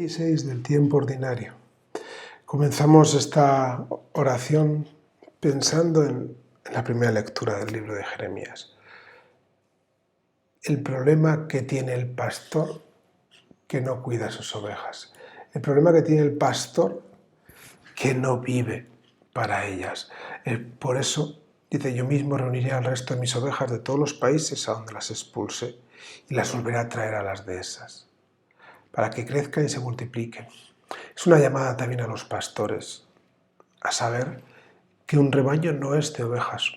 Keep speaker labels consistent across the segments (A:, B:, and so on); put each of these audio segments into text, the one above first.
A: 16 del tiempo ordinario. Comenzamos esta oración pensando en la primera lectura del libro de Jeremías. El problema que tiene el pastor que no cuida sus ovejas. El problema que tiene el pastor que no vive para ellas. Por eso dice: yo mismo reuniré al resto de mis ovejas de todos los países a donde las expulse y las volveré a traer a las dehesas, para que crezcan y se multipliquen. Es una llamada también a los pastores a saber que un rebaño no es de ovejas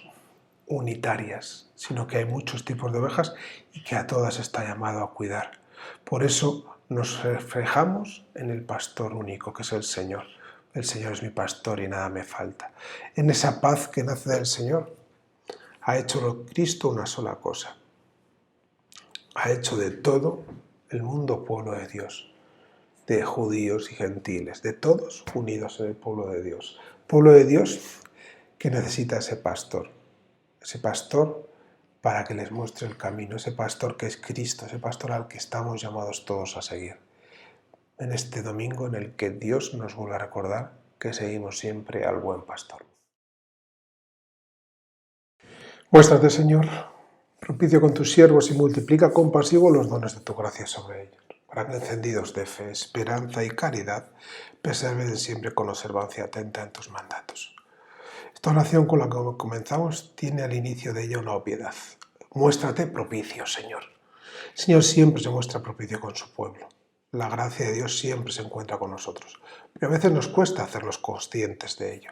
A: unitarias, sino que hay muchos tipos de ovejas y que a todas está llamado a cuidar. Por eso nos reflejamos en el pastor único, que es el Señor. El Señor es mi pastor y nada me falta. En esa paz que nace del Señor, ha hecho Cristo una sola cosa. Ha hecho de todo el mundo pueblo de Dios, de judíos y gentiles, de todos unidos en el pueblo de Dios. Pueblo de Dios que necesita ese pastor para que les muestre el camino, ese pastor que es Cristo, ese pastor al que estamos llamados todos a seguir. En este domingo en el que Dios nos vuelve a recordar que seguimos siempre al buen pastor. Muéstrate, Señor, propicio con tus siervos y multiplica compasivo los dones de tu gracia sobre ellos, para que encendidos de fe, esperanza y caridad perseveren siempre con observancia atenta en tus mandatos. Esta oración con la que comenzamos tiene al inicio de ella una obviedad. Muéstrate propicio, Señor. El Señor siempre se muestra propicio con su pueblo. La gracia de Dios siempre se encuentra con nosotros, pero a veces nos cuesta hacernos conscientes de ello.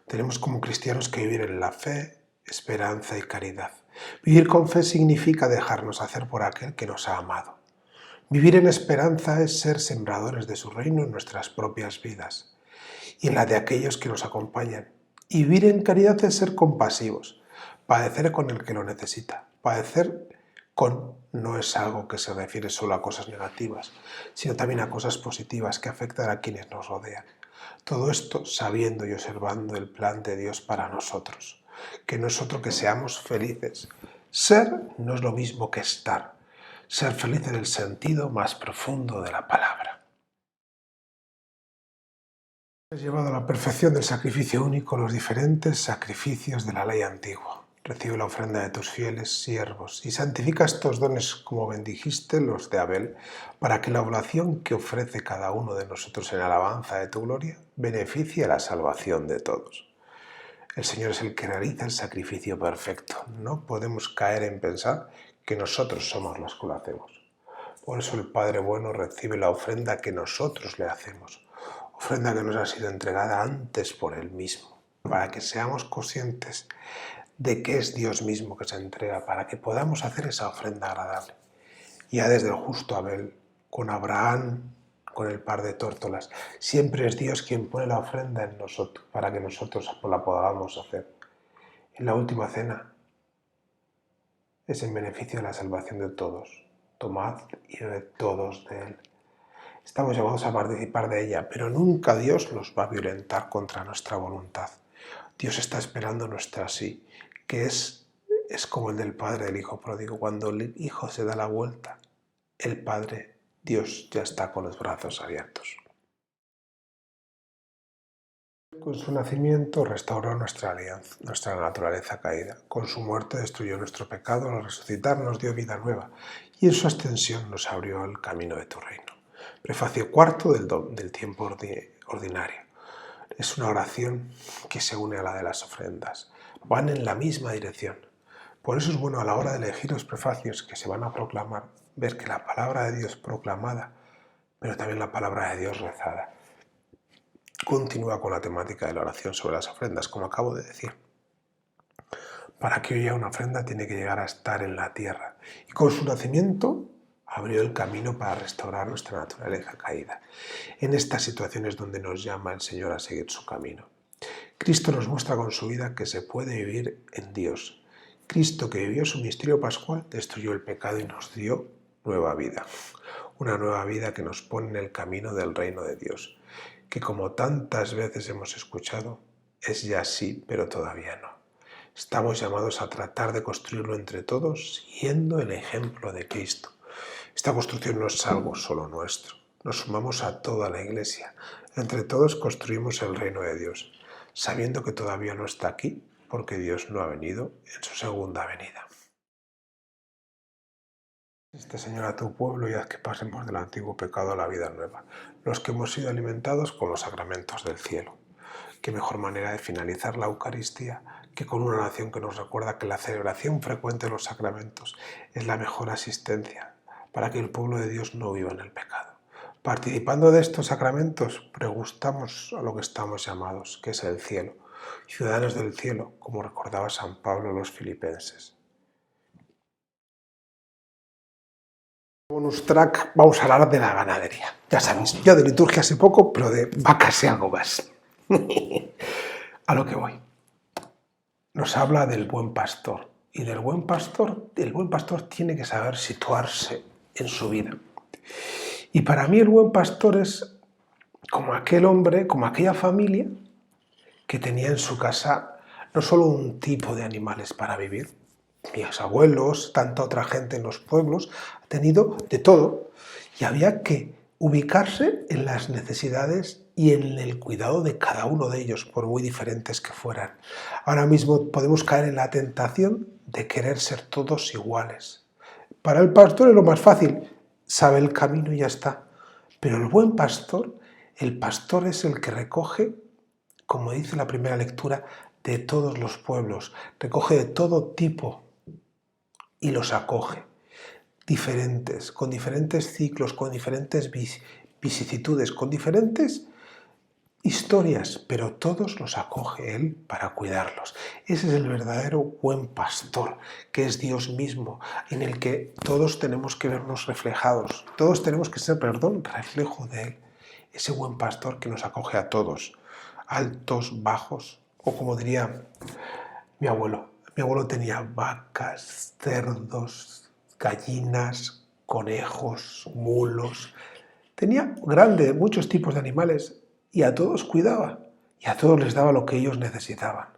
A: Tenemos como cristianos que vivir en la fe, esperanza y caridad. Vivir con fe significa dejarnos hacer por aquel que nos ha amado. Vivir en esperanza es ser sembradores de su reino en nuestras propias vidas y en la de aquellos que nos acompañan. Y vivir en caridad es ser compasivos, padecer con el que lo necesita. Padecer con no es algo que se refiere solo a cosas negativas, sino también a cosas positivas que afectan a quienes nos rodean. Todo esto sabiendo y observando el plan de Dios para nosotros. Que nosotros que seamos felices. Ser no es lo mismo que estar. Ser feliz en el sentido más profundo de la palabra. Has llevado a la perfección del sacrificio único los diferentes sacrificios de la ley antigua. Recibe la ofrenda de tus fieles siervos y santifica estos dones como bendijiste los de Abel, para que la oblación que ofrece cada uno de nosotros en alabanza de tu gloria beneficie a la salvación de todos. El Señor es el que realiza el sacrificio perfecto. No podemos caer en pensar que nosotros somos los que lo hacemos. Por eso el Padre bueno recibe la ofrenda que nosotros le hacemos. Ofrenda que nos ha sido entregada antes por Él mismo, para que seamos conscientes de que es Dios mismo que se entrega, para que podamos hacer esa ofrenda agradable. Ya desde el justo Abel, con Abraham, con el par de tórtolas, siempre es Dios quien pone la ofrenda en nosotros, para que nosotros la podamos hacer. En la última cena es en beneficio de la salvación de todos. Tomad y bebed todos de Él. Estamos llamados a participar de ella, pero nunca Dios nos va a violentar contra nuestra voluntad. Dios está esperando nuestra sí, que es como el del padre del hijo pródigo. Cuando el hijo se da la vuelta, el padre, Dios, ya está con los brazos abiertos. Con su nacimiento restauró nuestra alianza, nuestra naturaleza caída. Con su muerte destruyó nuestro pecado, al resucitar nos dio vida nueva y en su ascensión nos abrió el camino de tu reino. Prefacio cuarto del tiempo ordinario. Es una oración que se une a la de las ofrendas. Van en la misma dirección. Por eso es bueno a la hora de elegir los prefacios que se van a proclamar, ver que la palabra de Dios proclamada, pero también la palabra de Dios rezada, continúa con la temática de la oración sobre las ofrendas, como acabo de decir. Para que haya una ofrenda tiene que llegar a estar en la tierra. Y con su nacimiento abrió el camino para restaurar nuestra naturaleza caída. En estas situaciones donde nos llama el Señor a seguir su camino. Cristo nos muestra con su vida que se puede vivir en Dios. Cristo, que vivió su misterio pascual, destruyó el pecado y nos dio nueva vida. Una nueva vida que nos pone en el camino del reino de Dios, que como tantas veces hemos escuchado, es ya sí, pero todavía no. Estamos llamados a tratar de construirlo entre todos, siguiendo el ejemplo de Cristo. Esta construcción no es algo solo nuestro. nos sumamos a toda la Iglesia. Entre todos construimos el reino de Dios, sabiendo que todavía no está aquí, porque Dios no ha venido en su segunda venida. Señor, a tu pueblo y haz que pasemos del antiguo pecado a la vida nueva, los que hemos sido alimentados con los sacramentos del cielo. Qué mejor manera de finalizar la Eucaristía que con una oración que nos recuerda que la celebración frecuente de los sacramentos es la mejor asistencia para que el pueblo de Dios no viva en el pecado. Participando de estos sacramentos, pregustamos a lo que estamos llamados, que es el cielo, ciudadanos del cielo, como recordaba San Pablo a los filipenses. Bonus track, vamos a hablar de la ganadería. Ya sabéis, yo de liturgia sé poco, pero de vacas sé algo más. A lo que voy. Nos habla del buen pastor. Y del buen pastor, el buen pastor tiene que saber situarse en su vida. Y para mí el buen pastor es como aquel hombre, como aquella familia que tenía en su casa no solo un tipo de animales para vivir, mis abuelos, tanta otra gente en los pueblos, ha tenido de todo. Y había que ubicarse en las necesidades y en el cuidado de cada uno de ellos, por muy diferentes que fueran. Ahora mismo podemos caer en la tentación de querer ser todos iguales. Para el pastor es lo más fácil, sabe el camino y ya está. Pero el buen pastor, el pastor es el que recoge, como dice la primera lectura, de todos los pueblos, recoge de todo tipo y los acoge, diferentes, con diferentes ciclos, con diferentes vicisitudes, con diferentes historias, pero todos los acoge Él para cuidarlos. Ese es el verdadero buen pastor, que es Dios mismo, en el que todos tenemos que vernos reflejados, todos tenemos que ser, reflejo de Él. Ese buen pastor que nos acoge a todos, altos, bajos, o como diría mi abuelo tenía vacas, cerdos, gallinas, conejos, mulos. Tenía muchos tipos de animales y a todos cuidaba y a todos les daba lo que ellos necesitaban.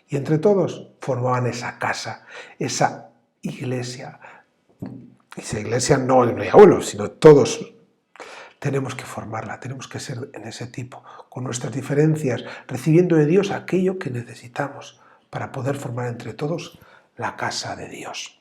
A: Y entre todos formaban esa casa, esa iglesia. Esa iglesia no de mi abuelo, sino todos tenemos que formarla, tenemos que ser en ese tipo, con nuestras diferencias, recibiendo de Dios aquello que necesitamos para poder formar entre todos la casa de Dios.